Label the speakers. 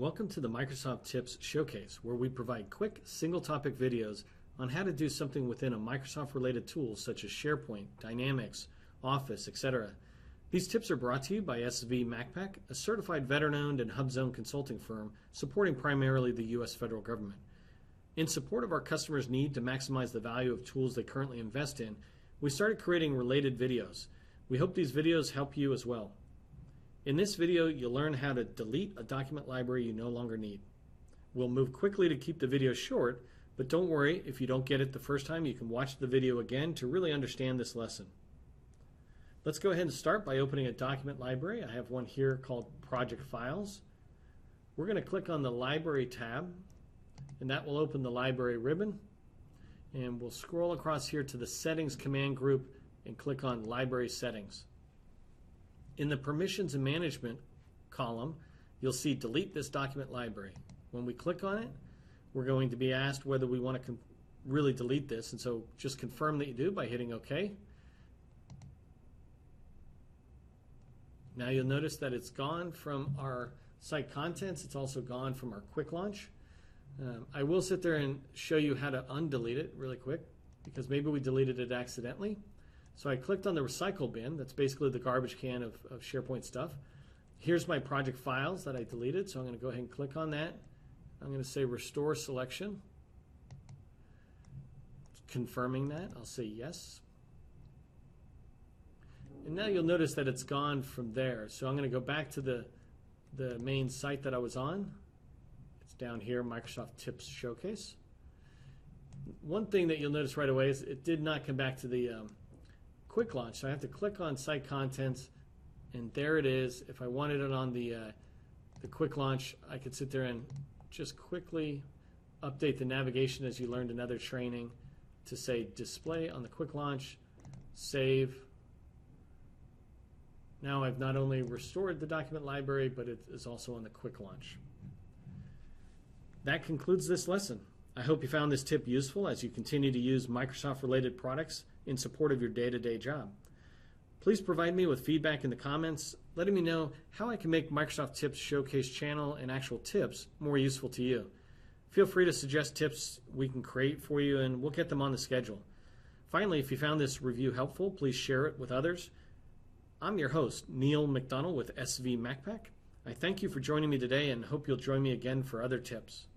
Speaker 1: Welcome to the Microsoft Tips Showcase, where we provide quick, single-topic videos on how to do something within a Microsoft-related tool such as SharePoint, Dynamics, Office, etc. These tips are brought to you by SV MacPack, a certified veteran-owned and HubZone consulting firm supporting primarily the U.S. federal government. In support of our customers' need to maximize the value of tools they currently invest in, we started creating related videos. We hope these videos help you as well. In this video, you'll learn how to delete a document library you no longer need. We'll move quickly to keep the video short, but don't worry, if you don't get it the first time, you can watch the video again to really understand this lesson. Let's go ahead and start by opening a document library. I have one here called Project Files. We're going to click on the Library tab, and that will open the Library ribbon. And we'll scroll across here to the Settings command group and click on Library Settings. In the Permissions and Management column, you'll see Delete this document library. When we click on it, we're going to be asked whether we want to really delete this, and so just confirm that you do by hitting OK. Now you'll notice that it's gone from our site contents. It's also gone from our quick launch. I will sit there and show you how to undelete it really quick, because maybe we deleted it accidentally. So I clicked on the recycle bin. That's basically the garbage can of SharePoint stuff. Here's my project files that I deleted, so I'm going to go ahead and click on that. I'm going to say restore selection. Confirming that, I'll say yes. And now you'll notice that it's gone from there. So I'm going to go back to the main site that I was on. It's down here, Microsoft Tips Showcase. One thing that you'll notice right away is it did not come back to the quick launch, so I have to click on site contents, and there it is. If I wanted it on the quick launch, I could sit there and just quickly update the navigation as you learned in other training to say display on the quick launch, save. Now I've not only restored the document library, but it is also on the quick launch. That concludes this lesson. I hope you found this tip useful as you continue to use Microsoft-related products in support of your day-to-day job. Please provide me with feedback in the comments, letting me know how I can make Microsoft Tips Showcase channel and actual tips more useful to you. Feel free to suggest tips we can create for you, and we'll get them on the schedule. Finally, if you found this review helpful, please share it with others. I'm your host, Neil McDonald with SV MacPack. I thank you for joining me today and hope you'll join me again for other tips.